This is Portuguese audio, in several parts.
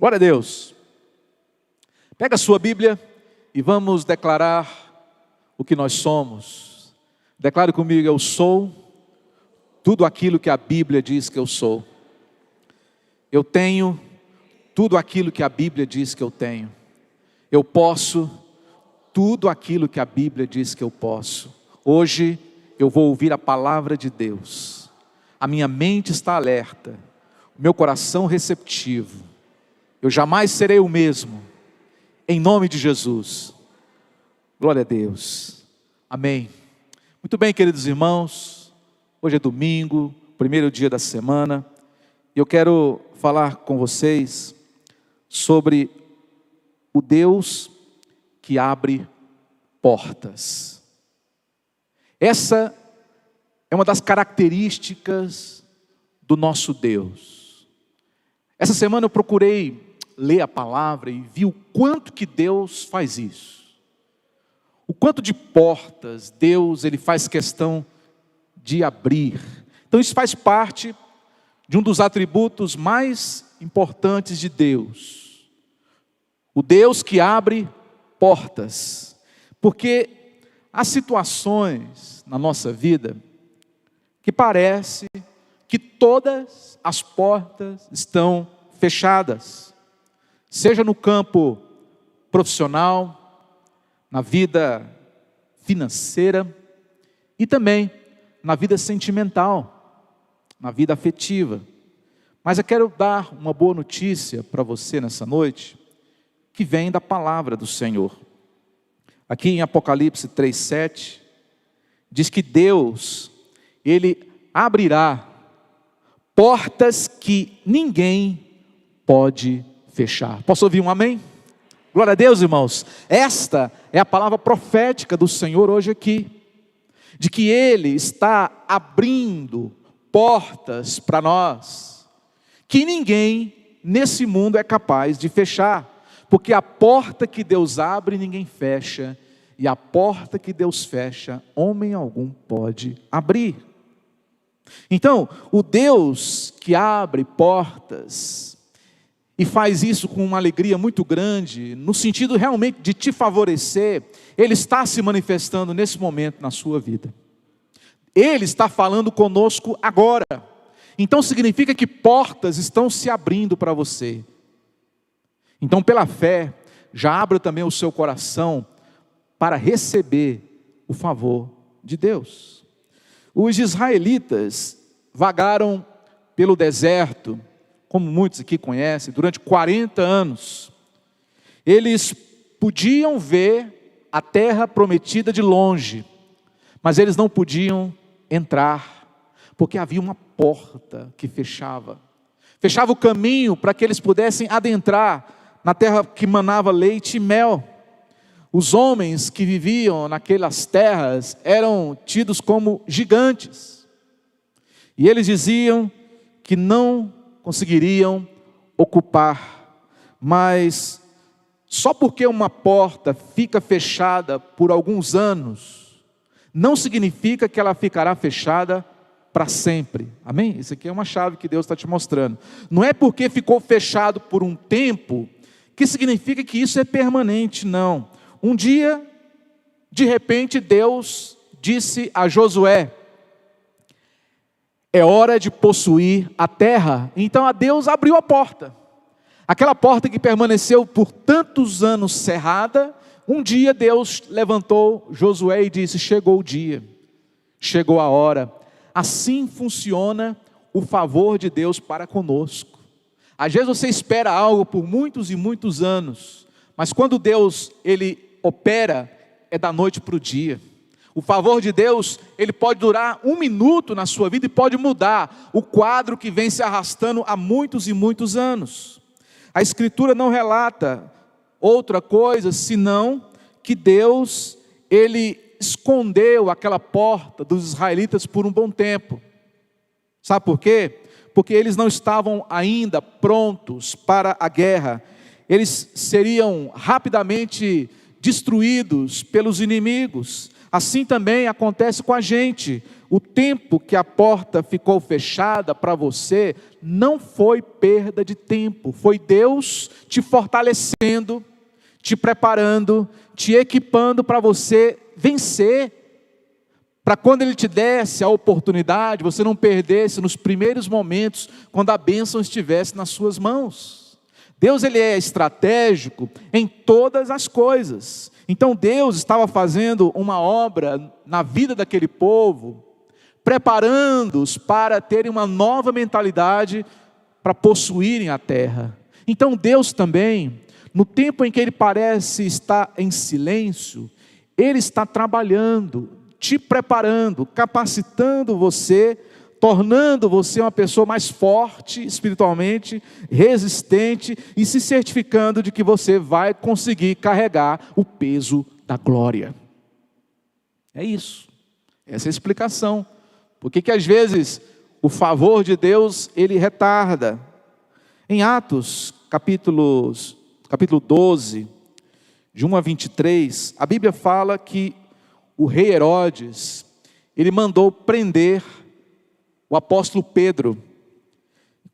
Glória a Deus. Pega a sua Bíblia e vamos declarar o que nós somos. Declare comigo: eu sou tudo aquilo que a Bíblia diz que eu sou. Eu tenho tudo aquilo que a Bíblia diz que eu tenho. Eu posso tudo aquilo que a Bíblia diz que eu posso. Hoje eu vou ouvir a palavra de Deus. A minha mente está alerta, o meu coração receptivo. Eu jamais serei o mesmo, em nome de Jesus. Glória a Deus. Amém. Muito bem, queridos irmãos, hoje é domingo, primeiro dia da semana, e eu quero falar com vocês sobre o Deus que abre portas. Essa é uma das características do nosso Deus. Essa semana eu procurei ler a palavra e vi o quanto que Deus faz isso. O quanto de portas Deus ele faz questão de abrir. Então isso faz parte de um dos atributos mais importantes de Deus. O Deus que abre portas. Porque há situações na nossa vida que parece que todas as portas estão fechadas. Seja no campo profissional, na vida financeira e também na vida sentimental, na vida afetiva. Mas eu quero dar uma boa notícia para você nessa noite, que vem da palavra do Senhor. Aqui em Apocalipse 3:7, diz que Deus, Ele abrirá portas que ninguém pode fechar. Posso ouvir um amém? Glória a Deus, irmãos. Esta é a palavra profética do Senhor hoje aqui, de que Ele está abrindo portas para nós, que ninguém nesse mundo é capaz de fechar, porque a porta que Deus abre, ninguém fecha, e a porta que Deus fecha, homem algum pode abrir. Então, o Deus que abre portas, e faz isso com uma alegria muito grande, no sentido realmente de te favorecer, Ele está se manifestando nesse momento na sua vida. Ele está falando conosco agora. Então significa que portas estão se abrindo para você. Então, pela fé, já abra também o seu coração para receber o favor de Deus. Os israelitas vagaram pelo deserto, como muitos aqui conhecem, durante 40 anos. Eles podiam ver a terra prometida de longe, mas eles não podiam entrar, porque havia uma porta que fechava o caminho para que eles pudessem adentrar na terra que manava leite e mel. Os homens que viviam naquelas terras eram tidos como gigantes, e eles diziam que não conseguiriam ocupar, mas só porque uma porta fica fechada por alguns anos, não significa que ela ficará fechada para sempre, amém? Isso aqui é uma chave que Deus está te mostrando. Não é porque ficou fechado por um tempo, que significa que isso é permanente, não. Um dia, de repente, Deus disse a Josué: é hora de possuir a terra. Então a Deus abriu a porta. Aquela porta que permaneceu por tantos anos cerrada, um dia Deus levantou Josué e disse: chegou o dia, chegou a hora. Assim funciona o favor de Deus para conosco. Às vezes você espera algo por muitos e muitos anos, mas quando Deus ele opera, é da noite para o dia. O favor de Deus, ele pode durar um minuto na sua vida e pode mudar o quadro que vem se arrastando há muitos e muitos anos. A Escritura não relata outra coisa, senão que Deus, ele escondeu aquela porta dos israelitas por um bom tempo. Sabe por quê? Porque eles não estavam ainda prontos para a guerra. Eles seriam rapidamente destruídos pelos inimigos. assim também acontece com a gente. O tempo que a porta ficou fechada para você não foi perda de tempo, foi Deus te fortalecendo, te preparando, te equipando para você vencer, para quando Ele te desse a oportunidade, você não perdesse nos primeiros momentos, quando a bênção estivesse nas suas mãos. Deus, Ele é estratégico em todas as coisas. Então Deus estava fazendo uma obra na vida daquele povo, preparando-os para terem uma nova mentalidade, para possuírem a terra. Então Deus também, no tempo em que Ele parece estar em silêncio, Ele está trabalhando, te preparando, capacitando você, tornando você uma pessoa mais forte espiritualmente, resistente e se certificando de que você vai conseguir carregar o peso da glória. É isso, essa é a explicação. Por que às vezes o favor de Deus, ele retarda? Em Atos, capítulo 12, de 1 a 23, a Bíblia fala que o rei Herodes, ele mandou prender o apóstolo Pedro,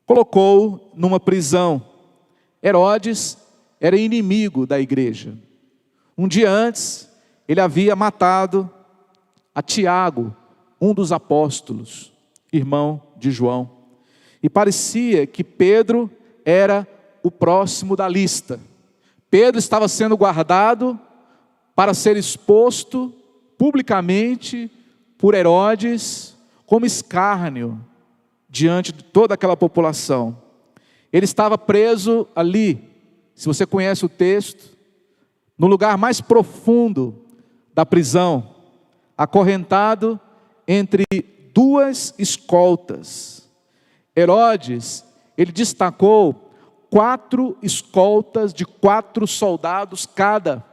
colocou numa prisão. Herodes era inimigo da igreja. Um dia antes, ele havia matado a Tiago, um dos apóstolos, irmão de João. E parecia que Pedro era o próximo da lista. Pedro estava sendo guardado para ser exposto publicamente por Herodes como escárnio diante de toda aquela população. Ele estava preso ali, se você conhece o texto, no lugar mais profundo da prisão, acorrentado entre duas escoltas. Herodes, ele destacou 4 escoltas de 4 soldados cada,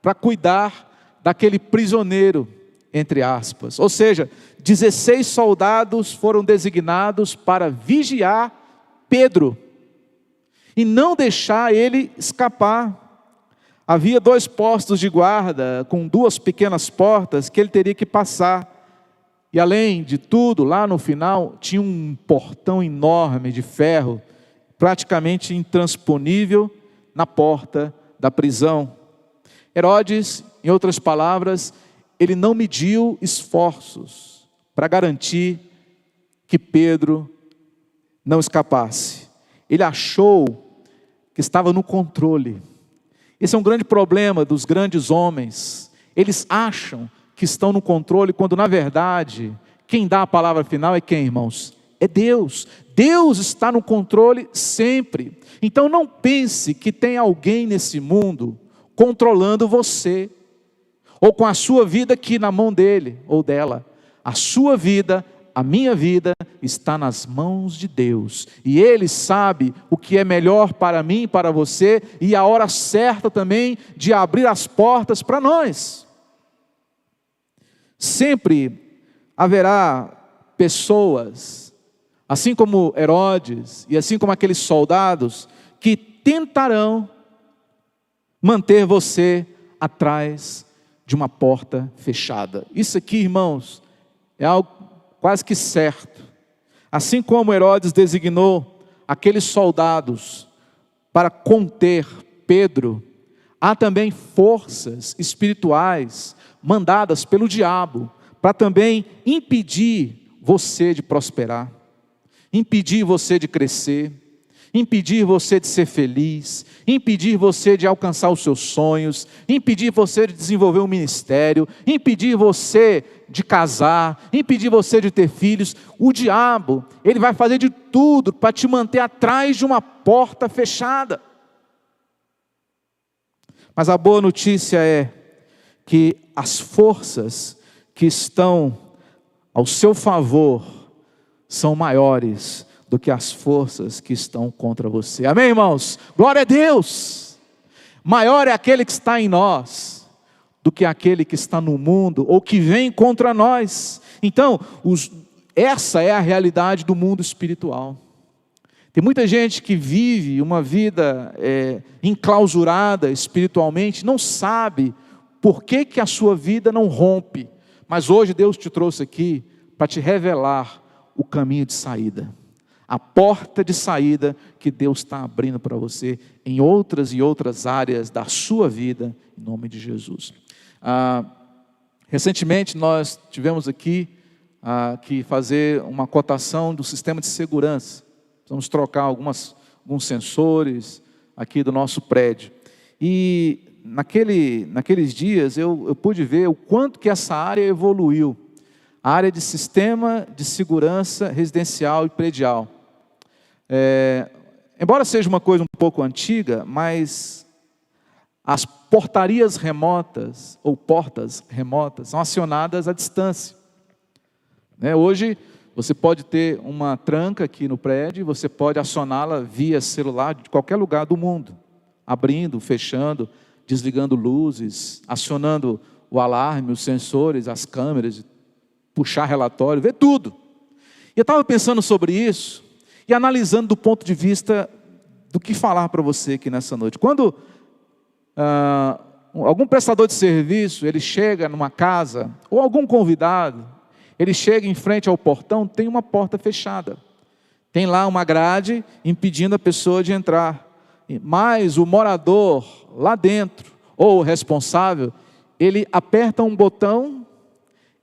para cuidar daquele prisioneiro, entre aspas. Ou seja, 16 soldados foram designados para vigiar Pedro e não deixar ele escapar. Havia 2 postos de guarda com 2 pequenas portas que ele teria que passar. E além de tudo, lá no final, tinha um portão enorme de ferro, praticamente intransponível, na porta da prisão. Herodes, em outras palavras, ele não mediu esforços para garantir que Pedro não escapasse. Ele achou que estava no controle. Esse é um grande problema dos grandes homens. Eles acham que estão no controle, quando na verdade, quem dá a palavra final é quem, irmãos? É Deus. Deus está no controle sempre. Então não pense que tem alguém nesse mundo controlando você, ou com a sua vida aqui na mão dele ou dela. A sua vida, a minha vida, está nas mãos de Deus, e Ele sabe o que é melhor para mim e para você, e a hora certa também de abrir as portas para nós. Sempre haverá pessoas, assim como Herodes, e assim como aqueles soldados, que tentarão manter você atrás de uma porta fechada. Isso aqui, irmãos, é algo quase que certo. Assim como Herodes designou aqueles soldados para conter Pedro, há também forças espirituais mandadas pelo diabo para também impedir você de prosperar, impedir você de crescer, impedir você de ser feliz, impedir você de alcançar os seus sonhos, impedir você de desenvolver um ministério, impedir você de casar, impedir você de ter filhos. O diabo, ele vai fazer de tudo para te manter atrás de uma porta fechada. Mas a boa notícia é que as forças que estão ao seu favor são maiores do que as forças que estão contra você. Amém, irmãos? Glória a Deus! Maior é aquele que está em nós do que aquele que está no mundo ou que vem contra nós. Então, essa é a realidade do mundo espiritual. Tem muita gente que vive uma vida enclausurada espiritualmente, não sabe por que a sua vida não rompe, Mas hoje Deus te trouxe aqui para te revelar o caminho de saída. A porta de saída que Deus está abrindo para você em outras e outras áreas da sua vida, em nome de Jesus. Recentemente nós tivemos aqui que fazer uma cotação do sistema de segurança. Vamos trocar alguns sensores aqui do nosso prédio. E naqueles dias eu pude ver o quanto que essa área evoluiu. A área de sistema de segurança residencial e predial. Embora seja uma coisa um pouco antiga, mas as portarias remotas ou portas remotas são acionadas à distância. Hoje você pode ter uma tranca aqui no prédio, você pode acioná-la via celular de qualquer lugar do mundo, abrindo, fechando, desligando luzes, acionando o alarme, os sensores, as câmeras, puxar relatório, ver tudo. E eu estava pensando sobre isso e analisando do ponto de vista do que falar para você aqui nessa noite. Quando algum prestador de serviço, ele chega numa casa, ou algum convidado, ele chega em frente ao portão, tem uma porta fechada. Tem lá uma grade impedindo a pessoa de entrar. Mas o morador lá dentro, ou o responsável, ele aperta um botão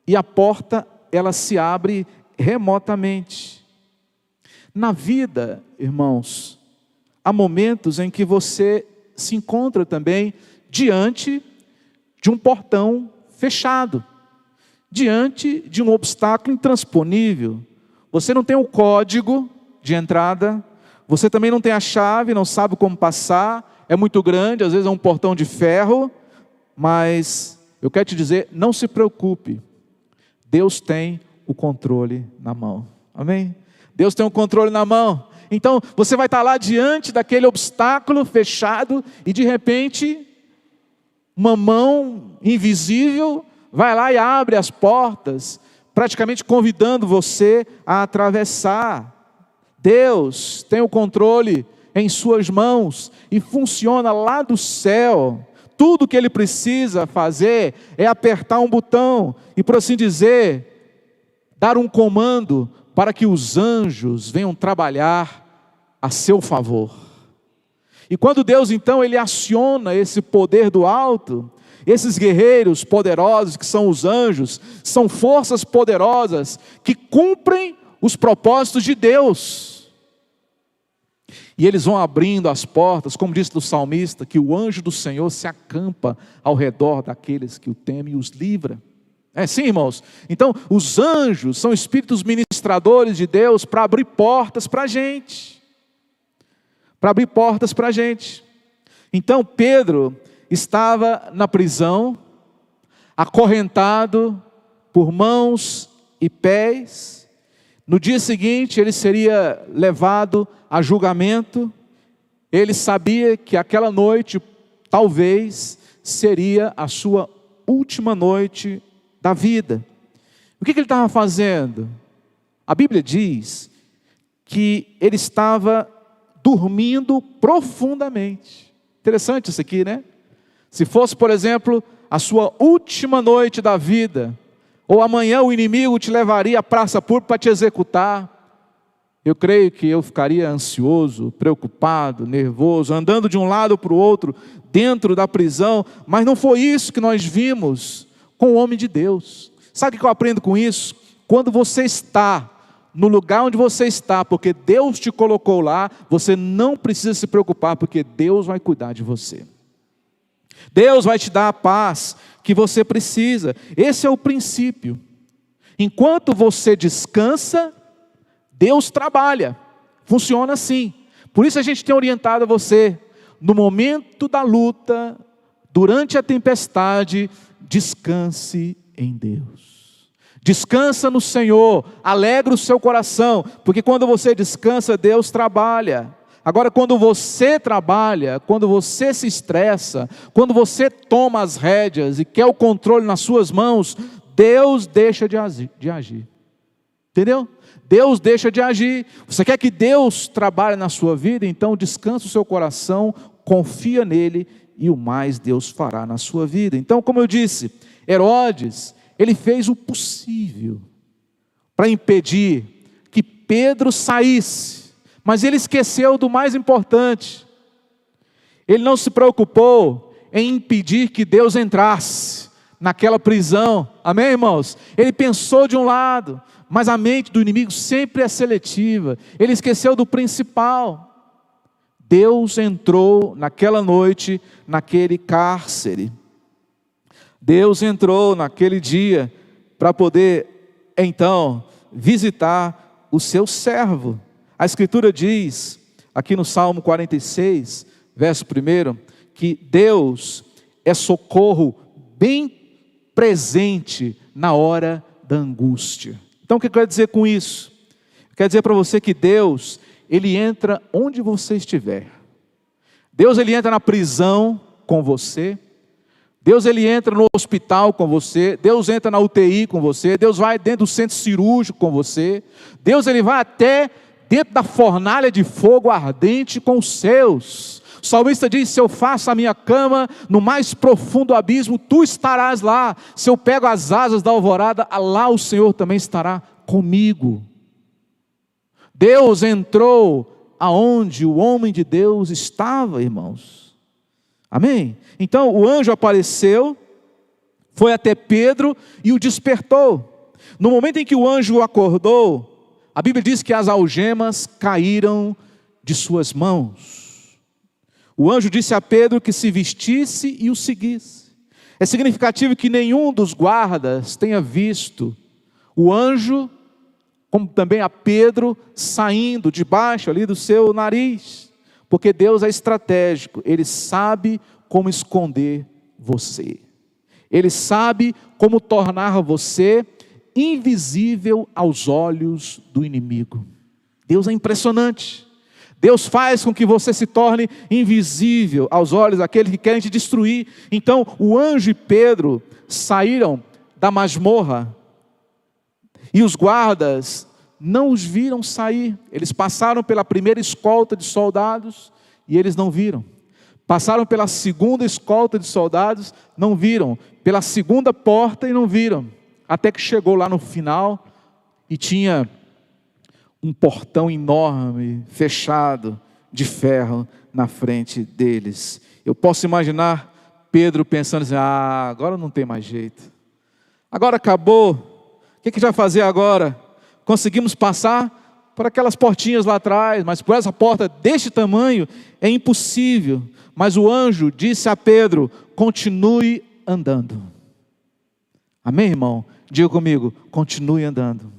e a porta, ela se abre remotamente. Na vida, irmãos, há momentos em que você se encontra também diante de um portão fechado, diante de um obstáculo intransponível. Você não tem o código de entrada, você também não tem a chave, não sabe como passar, é muito grande, às vezes é um portão de ferro, mas eu quero te dizer, não se preocupe, Deus tem o controle na mão, amém? Deus tem o controle na mão. Então você vai estar lá diante daquele obstáculo fechado e de repente uma mão invisível vai lá e abre as portas, praticamente convidando você a atravessar. Deus tem o controle em suas mãos e funciona lá do céu. Tudo que Ele precisa fazer é apertar um botão e, por assim dizer, dar um comando para que os anjos venham trabalhar a seu favor. E quando Deus então Ele aciona esse poder do alto, esses guerreiros poderosos que são os anjos, são forças poderosas que cumprem os propósitos de Deus. E eles vão abrindo as portas, como disse o salmista, que o anjo do Senhor se acampa ao redor daqueles que o temem e os livra. É sim, irmãos? Então, os anjos são espíritos ministradores de Deus para abrir portas para a gente. Para abrir portas para a gente. Então, Pedro estava na prisão, acorrentado por mãos e pés. No dia seguinte, ele seria levado a julgamento. Ele sabia que aquela noite, talvez, seria a sua última noite da vida. O que ele estava fazendo? A Bíblia diz que ele estava dormindo profundamente. Interessante isso aqui, né? Se fosse, por exemplo, a sua última noite da vida, ou amanhã o inimigo te levaria à praça pública para te executar, eu creio que eu ficaria ansioso, preocupado, nervoso, andando de um lado para o outro, dentro da prisão. Mas não foi isso que nós vimos com o homem de Deus. Sabe o que eu aprendo com isso? Quando você está no lugar onde você está, porque Deus te colocou lá, você não precisa se preocupar, porque Deus vai cuidar de você. Deus vai te dar a paz que você precisa. Esse é o princípio. Enquanto você descansa, Deus trabalha. Funciona assim. Por isso a gente tem orientado você, no momento da luta, durante a tempestade, descanse em Deus. Descansa no Senhor, alegra o seu coração, porque quando você descansa, Deus trabalha. Agora, quando você trabalha, quando você se estressa, quando você toma as rédeas e quer o controle nas suas mãos, Deus deixa de agir. Entendeu? Deus deixa de agir. Você quer que Deus trabalhe na sua vida? Então descansa o seu coração, confia nele e o mais Deus fará na sua vida. Então, como eu disse, Herodes, ele fez o possível para impedir que Pedro saísse, mas ele esqueceu do mais importante. Ele não se preocupou em impedir que Deus entrasse naquela prisão, amém, irmãos? Ele pensou de um lado, mas a mente do inimigo sempre é seletiva. Ele esqueceu do principal. Deus entrou naquela noite, naquele cárcere. Deus entrou naquele dia para poder, então, visitar o seu servo. A Escritura diz, aqui no Salmo 46, verso 1, que Deus é socorro bem presente na hora da angústia. Então o que eu quero dizer com isso? Eu quero dizer para você que Deus, Ele entra onde você estiver. Deus, Ele entra na prisão com você. Deus, Ele entra no hospital com você. Deus entra na UTI com você. Deus vai dentro do centro cirúrgico com você. Deus, Ele vai até dentro da fornalha de fogo ardente com os seus. O salmista diz, se eu faço a minha cama no mais profundo abismo, tu estarás lá. Se eu pego as asas da alvorada, lá o Senhor também estará comigo. Deus entrou aonde o homem de Deus estava, irmãos. Amém? Então o anjo apareceu, foi até Pedro e o despertou. No momento em que o anjo o acordou, a Bíblia diz que as algemas caíram de suas mãos. O anjo disse a Pedro que se vestisse e o seguisse. É significativo que nenhum dos guardas tenha visto o anjo, como também a Pedro, saindo debaixo ali do seu nariz. Porque Deus é estratégico, Ele sabe como esconder você. Ele sabe como tornar você invisível aos olhos do inimigo. Deus é impressionante. Deus faz com que você se torne invisível aos olhos daqueles que querem te destruir. Então o anjo e Pedro saíram da masmorra e os guardas não os viram sair. Eles passaram pela primeira escolta de soldados e eles não viram. Passaram pela segunda escolta de soldados, não viram. Pela segunda porta e não viram. Até que chegou lá no final e tinha um portão enorme, fechado, de ferro, na frente deles. Eu posso imaginar Pedro pensando assim, agora não tem mais jeito. Agora acabou. O que a gente vai fazer agora? Conseguimos passar por aquelas portinhas lá atrás, mas por essa porta deste tamanho é impossível. Mas o anjo disse a Pedro, continue andando. Amém, irmão? Diga comigo, continue andando.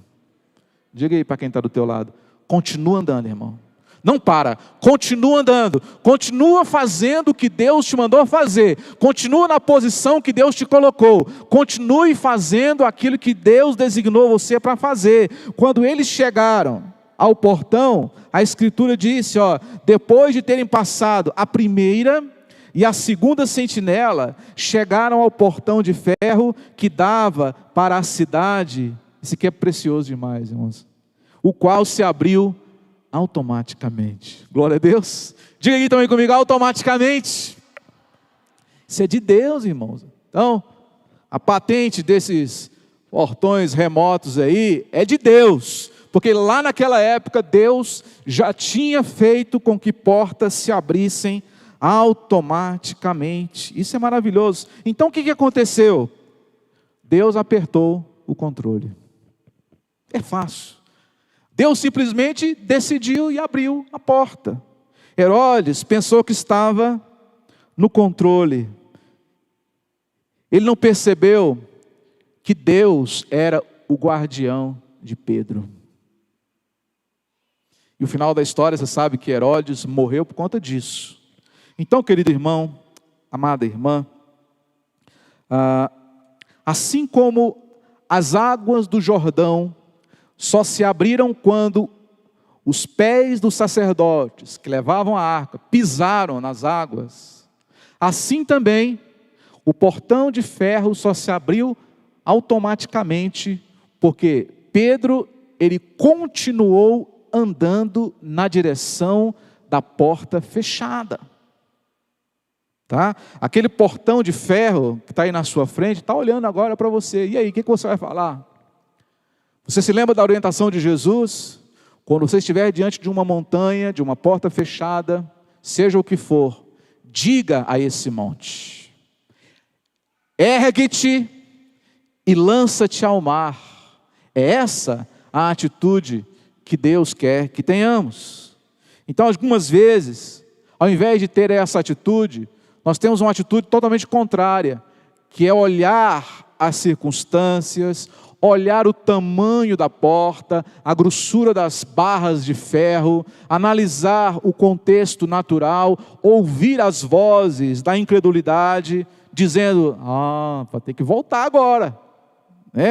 Diga aí para quem está do teu lado, continua andando, irmão. Não para, continua andando, continua fazendo o que Deus te mandou fazer, continua na posição que Deus te colocou, continue fazendo aquilo que Deus designou você para fazer. Quando eles chegaram ao portão, a Escritura disse, depois de terem passado a primeira e a segunda sentinela, chegaram ao portão de ferro que dava para a cidade. Isso aqui é precioso demais, irmãos. O qual se abriu automaticamente. Glória a Deus. Diga aí também comigo, automaticamente. Isso é de Deus, irmãos. Então, a patente desses portões remotos aí é de Deus. Porque lá naquela época, Deus já tinha feito com que portas se abrissem automaticamente. Isso é maravilhoso. Então, o que aconteceu? Deus apertou o controle. É fácil. Deus simplesmente decidiu e abriu a porta. Herodes pensou que estava no controle. Ele não percebeu que Deus era o guardião de Pedro. E o final da história, você sabe que Herodes morreu por conta disso. Então, querido irmão, amada irmã, assim como as águas do Jordão só se abriram quando os pés dos sacerdotes que levavam a arca pisaram nas águas, assim também o portão de ferro só se abriu automaticamente, porque Pedro, ele continuou andando na direção da porta fechada. Tá? Aquele portão de ferro que está aí na sua frente, está olhando agora para você. E aí, o que você vai falar? Você se lembra da orientação de Jesus? Quando você estiver diante de uma montanha, de uma porta fechada, seja o que for, diga a esse monte: ergue-te e lança-te ao mar. É essa a atitude que Deus quer que tenhamos. Então, algumas vezes, ao invés de ter essa atitude, nós temos uma atitude totalmente contrária, que é olhar as circunstâncias, olhar o tamanho da porta, a grossura das barras de ferro, analisar o contexto natural, ouvir as vozes da incredulidade, dizendo: vai ter que voltar agora.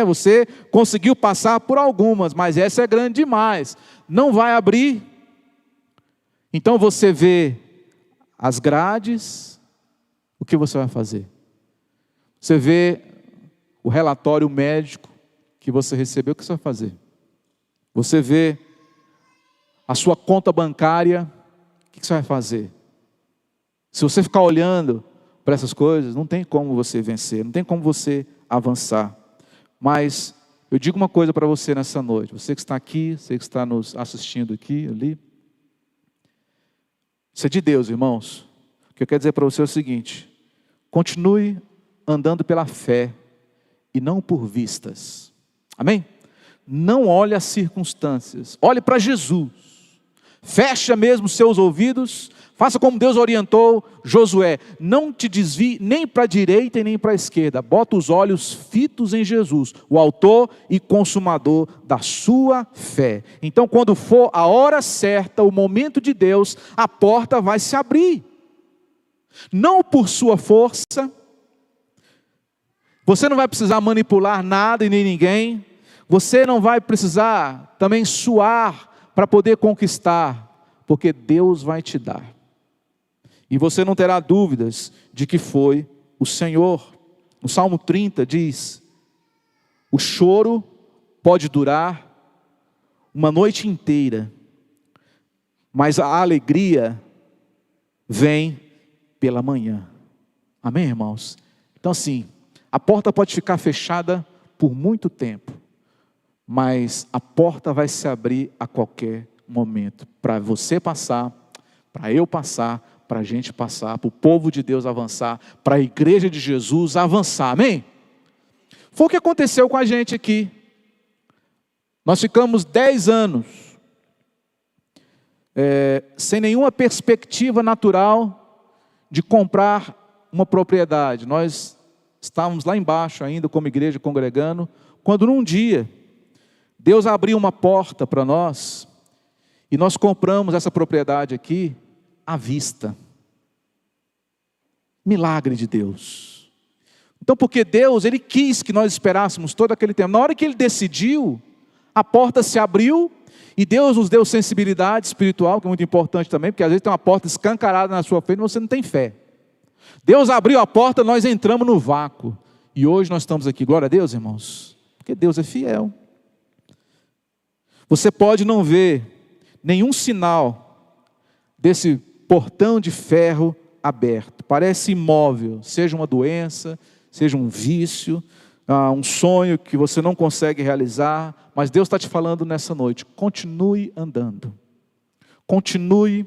Você conseguiu passar por algumas, mas essa é grande demais, não vai abrir. Então você vê as grades, o que você vai fazer? Você vê o relatório médico que você recebeu, o que você vai fazer? Você vê a sua conta bancária, o que você vai fazer? Se você ficar olhando para essas coisas, não tem como você vencer, não tem como você avançar. Mas eu digo uma coisa para você nessa noite, você que está aqui, você que está nos assistindo aqui, ali, isso é de Deus, irmãos. O que eu quero dizer para você é o seguinte: continue andando pela fé e não por vistas. Amém? Não olhe as circunstâncias, olhe para Jesus. Fecha mesmo seus ouvidos, faça como Deus orientou Josué: não te desvie nem para a direita e nem para a esquerda, bota os olhos fitos em Jesus, o autor e consumador da sua fé. Então, quando for a hora certa, o momento de Deus, a porta vai se abrir, não por sua força. Você não vai precisar manipular nada e nem ninguém. Você não vai precisar também suar para poder conquistar, porque Deus vai te dar. E você não terá dúvidas de que foi o Senhor. No Salmo 30 diz: o choro pode durar uma noite inteira, mas a alegria vem pela manhã. Amém, irmãos? Então assim, a porta pode ficar fechada por muito tempo, mas a porta vai se abrir a qualquer momento, para você passar, para eu passar, para a gente passar, para o povo de Deus avançar, para a igreja de Jesus avançar, amém? Foi o que aconteceu com a gente aqui. Nós ficamos 10 anos, sem nenhuma perspectiva natural de comprar uma propriedade. Nós estávamos lá embaixo ainda como igreja congregando, quando num dia Deus abriu uma porta para nós e nós compramos essa propriedade aqui à vista. Milagre de Deus. Então, porque Deus, Ele quis que nós esperássemos todo aquele tempo. Na hora que Ele decidiu, a porta se abriu e Deus nos deu sensibilidade espiritual, que é muito importante também, porque às vezes tem uma porta escancarada na sua frente e você não tem fé. Deus abriu a porta, nós entramos no vácuo. E hoje nós estamos aqui, glória a Deus, irmãos, porque Deus é fiel. Você pode não ver nenhum sinal desse portão de ferro aberto. Parece imóvel, seja uma doença, seja um vício, um sonho que você não consegue realizar. Mas Deus está te falando nessa noite: continue andando. Continue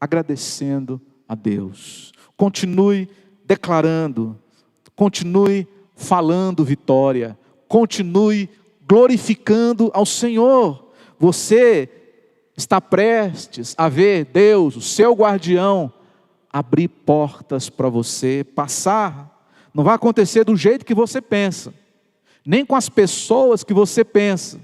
agradecendo a Deus. Continue declarando. Continue falando vitória. Continue glorificando ao Senhor. Você está prestes a ver Deus, o seu guardião, abrir portas para você passar. Não vai acontecer do jeito que você pensa, nem com as pessoas que você pensa,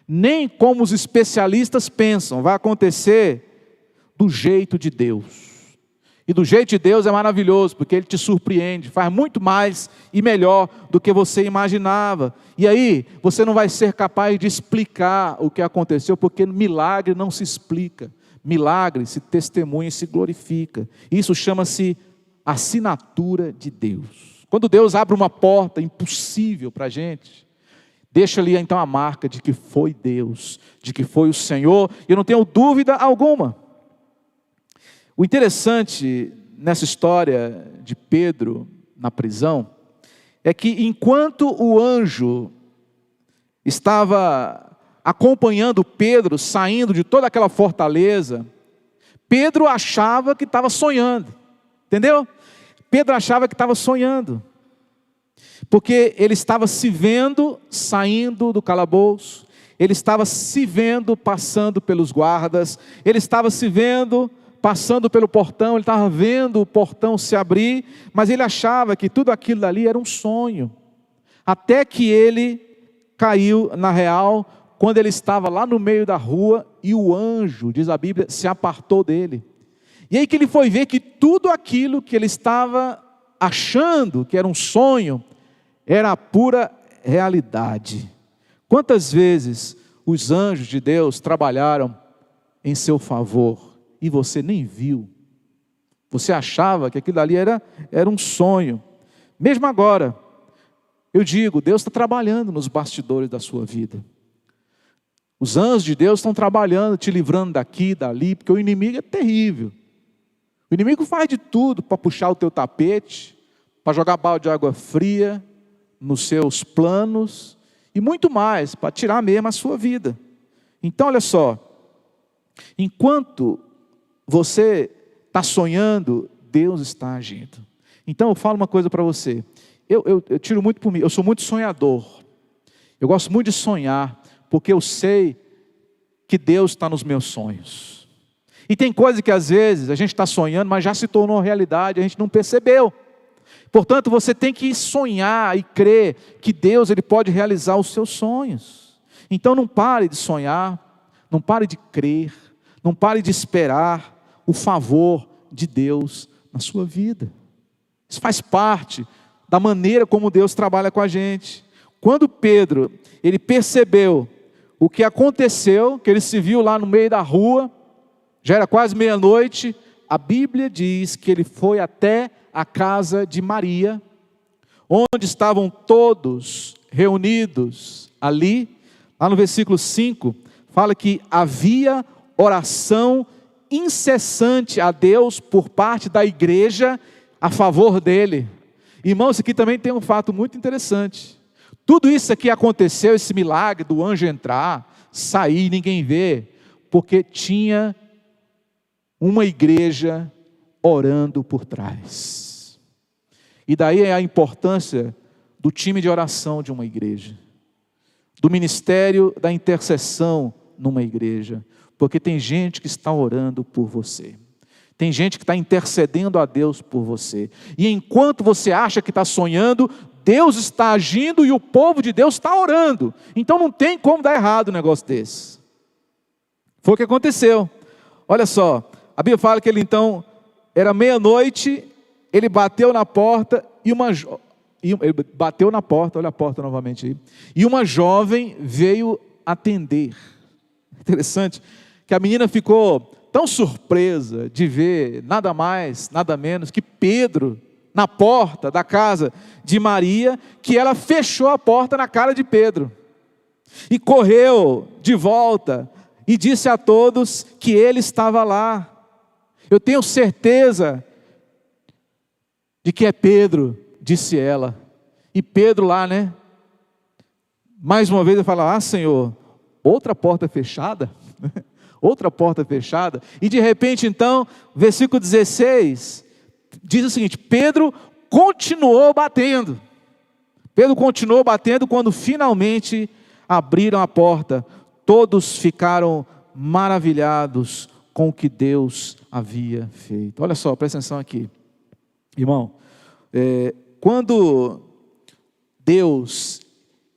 nem como os especialistas pensam. Vai acontecer do jeito de Deus. E do jeito de Deus é maravilhoso, porque Ele te surpreende, faz muito mais e melhor do que você imaginava. E aí, você não vai ser capaz de explicar o que aconteceu, porque milagre não se explica. Milagre se testemunha e se glorifica. Isso chama-se assinatura de Deus. Quando Deus abre uma porta impossível para a gente, deixa ali então a marca de que foi Deus, de que foi o Senhor, e eu não tenho dúvida alguma. O interessante nessa história de Pedro na prisão é que enquanto o anjo estava acompanhando Pedro, saindo de toda aquela fortaleza, Pedro achava que estava sonhando, entendeu? Pedro achava que estava sonhando, porque ele estava se vendo saindo do calabouço, ele estava se vendo passando pelos guardas, ele estava se vendo passando pelo portão, ele estava vendo o portão se abrir, mas ele achava que tudo aquilo ali era um sonho, até que ele caiu na real, quando ele estava lá no meio da rua, e o anjo, diz a Bíblia, se apartou dele. E aí que ele foi ver que tudo aquilo que ele estava achando que era um sonho, era a pura realidade. Quantas vezes os anjos de Deus trabalharam em seu favor, e você nem viu? Você achava que aquilo ali era um sonho. Mesmo agora, eu digo, Deus está trabalhando nos bastidores da sua vida. Os anjos de Deus estão trabalhando, te livrando daqui, dali, porque o inimigo é terrível. O inimigo faz de tudo para puxar o teu tapete, para jogar balde de água fria nos seus planos, e muito mais, para tirar mesmo a sua vida. Então olha só, enquanto você está sonhando, Deus está agindo. Então eu falo uma coisa para você, eu tiro muito por mim, eu sou muito sonhador, eu gosto muito de sonhar, porque eu sei que Deus está nos meus sonhos. E tem coisa que às vezes a gente está sonhando, mas já se tornou realidade, a gente não percebeu. Portanto, você tem que sonhar e crer que Deus ele pode realizar os seus sonhos. Então não pare de sonhar, não pare de crer, não pare de esperar o favor de Deus na sua vida. Isso faz parte da maneira como Deus trabalha com a gente. Quando Pedro, ele percebeu o que aconteceu, que ele se viu lá no meio da rua, já era quase meia-noite, a Bíblia diz que ele foi até a casa de Maria, onde estavam todos reunidos ali. Lá no versículo 5, fala que havia oração incessante a Deus por parte da igreja a favor dele. Irmãos, aqui também tem um fato muito interessante. Tudo isso aqui aconteceu, esse milagre do anjo entrar, sair, ninguém vê, porque tinha uma igreja orando por trás. E daí é a importância do time de oração de uma igreja, do ministério da intercessão numa igreja, porque tem gente que está orando por você, tem gente que está intercedendo a Deus por você, e enquanto você acha que está sonhando, Deus está agindo e o povo de Deus está orando. Então não tem como dar errado um negócio desse. Foi o que aconteceu. Olha só, a Bíblia fala que ele então, era meia-noite, ele bateu na porta ele bateu na porta, olha a porta novamente aí, e uma jovem veio atender. Interessante, que a menina ficou tão surpresa de ver nada mais, nada menos que Pedro na porta da casa de Maria, que ela fechou a porta na cara de Pedro, e correu de volta, e disse a todos que ele estava lá. Eu tenho certeza de que é Pedro, disse ela. E Pedro lá, né? Mais uma vez ele fala, Senhor, outra porta fechada? Outra porta fechada? E de repente então, versículo 16, diz o seguinte, Pedro continuou batendo. Pedro continuou batendo, quando finalmente abriram a porta, todos ficaram maravilhados com o que Deus havia feito. Olha só, presta atenção aqui. Irmão, quando Deus,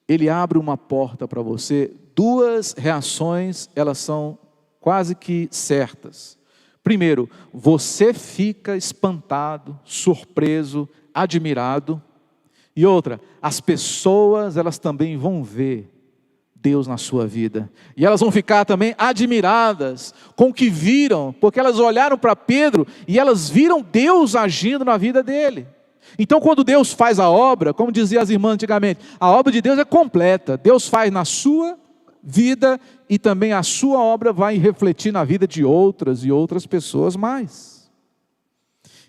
ele abre uma porta para você, duas reações, elas são quase que certas. Primeiro, você fica espantado, surpreso, admirado. E outra, as pessoas, elas também vão ver Deus na sua vida. E elas vão ficar também admiradas com o que viram, porque elas olharam para Pedro e elas viram Deus agindo na vida dele. Então quando Deus faz a obra, como diziam as irmãs antigamente, a obra de Deus é completa. Deus faz na sua vida e também a sua obra vai refletir na vida de outras e outras pessoas mais.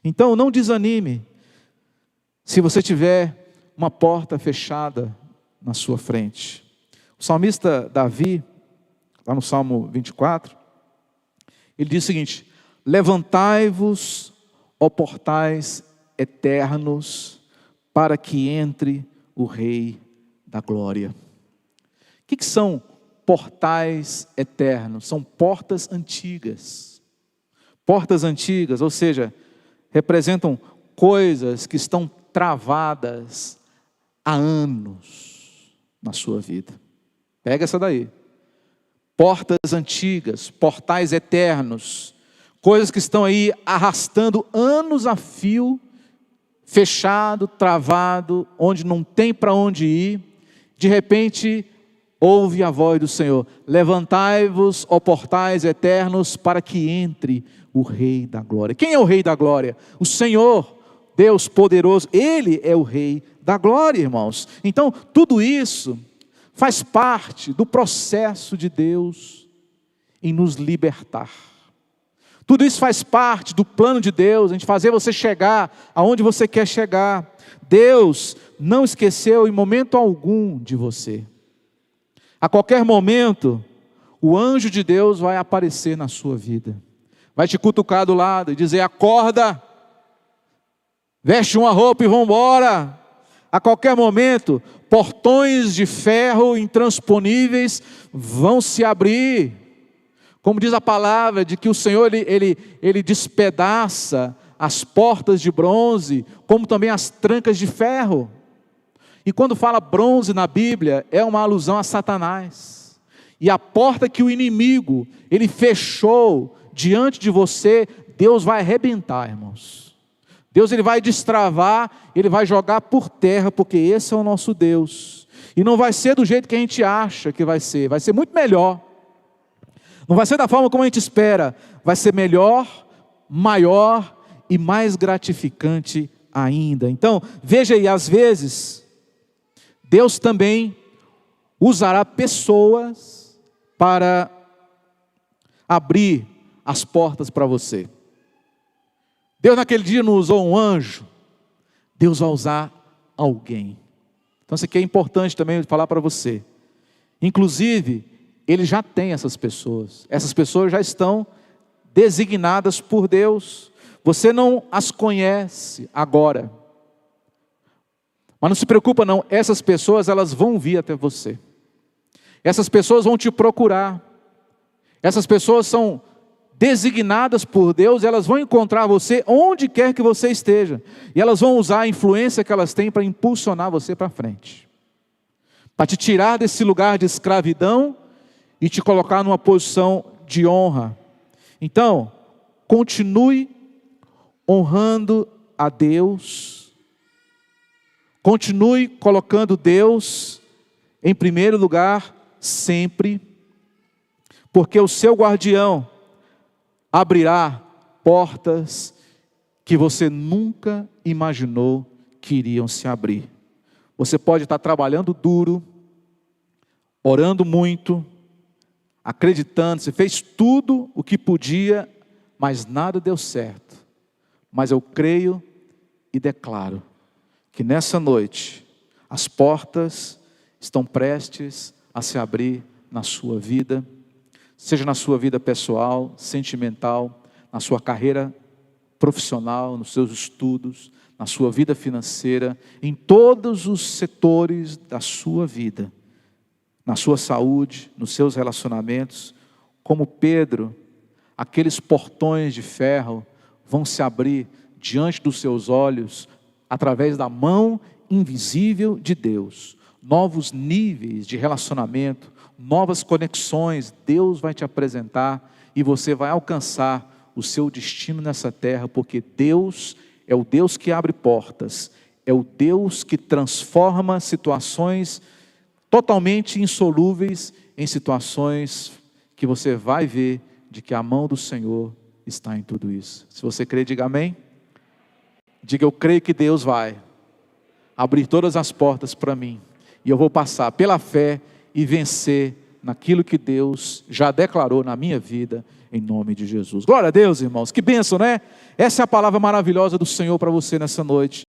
Então não desanime se você tiver uma porta fechada na sua frente. O salmista Davi, lá no Salmo 24, ele diz o seguinte: levantai-vos, ó portais eternos, para que entre o Rei da Glória. O que são portais eternos? São portas antigas. Portas antigas, ou seja, representam coisas que estão travadas há anos na sua vida. Pega essa daí. Portas antigas, portais eternos, coisas que estão aí arrastando anos a fio, fechado, travado, onde não tem para onde ir. De repente, ouve a voz do Senhor: levantai-vos, ó portais eternos, para que entre o Rei da Glória. Quem é o Rei da Glória? O Senhor, Deus poderoso. Ele é o Rei da Glória, irmãos. Então, tudo isso faz parte do processo de Deus em nos libertar. Tudo isso faz parte do plano de Deus, em fazer você chegar aonde você quer chegar. Deus não esqueceu em momento algum de você. A qualquer momento, o anjo de Deus vai aparecer na sua vida. Vai te cutucar do lado e dizer: acorda, veste uma roupa e vamos embora. A qualquer momento, portões de ferro intransponíveis vão se abrir. Como diz a palavra, de que o Senhor ele despedaça as portas de bronze, como também as trancas de ferro. E quando fala bronze na Bíblia, é uma alusão a Satanás. E a porta que o inimigo, ele fechou diante de você, Deus vai arrebentar, irmãos. Deus ele vai destravar, ele vai jogar por terra, porque esse é o nosso Deus. E não vai ser do jeito que a gente acha que vai ser muito melhor. Não vai ser da forma como a gente espera, vai ser melhor, maior e mais gratificante ainda. Então, veja aí, às vezes, Deus também usará pessoas para abrir as portas para você. Deus naquele dia não usou um anjo, Deus vai usar alguém. Então isso aqui é importante também falar para você. Inclusive, Ele já tem essas pessoas já estão designadas por Deus. Você não as conhece agora, mas não se preocupa não, essas pessoas elas vão vir até você. Essas pessoas vão te procurar. Essas pessoas são designadas por Deus, elas vão encontrar você onde quer que você esteja. E elas vão usar a influência que elas têm para impulsionar você para frente. Para te tirar desse lugar de escravidão e te colocar numa posição de honra. Então, continue honrando a Deus. Continue colocando Deus em primeiro lugar sempre. Porque o seu guardião abrirá portas que você nunca imaginou que iriam se abrir. Você pode estar trabalhando duro, orando muito, acreditando, você fez tudo o que podia, mas nada deu certo. Mas eu creio e declaro que nessa noite as portas estão prestes a se abrir na sua vida, seja na sua vida pessoal, sentimental, na sua carreira profissional, nos seus estudos, na sua vida financeira, em todos os setores da sua vida, na sua saúde, nos seus relacionamentos. Como Pedro, aqueles portões de ferro vão se abrir diante dos seus olhos, através da mão invisível de Deus. Novos níveis de relacionamento, novas conexões, Deus vai te apresentar e você vai alcançar o seu destino nessa terra, porque Deus é o Deus que abre portas, é o Deus que transforma situações totalmente insolúveis em situações que você vai ver de que a mão do Senhor está em tudo isso. Se você crê, diga amém. Diga: eu creio que Deus vai abrir todas as portas para mim, e eu vou passar pela fé e vencer naquilo que Deus já declarou na minha vida, em nome de Jesus. Glória a Deus, irmãos, que bênção, né? Essa é a palavra maravilhosa do Senhor para você nessa noite.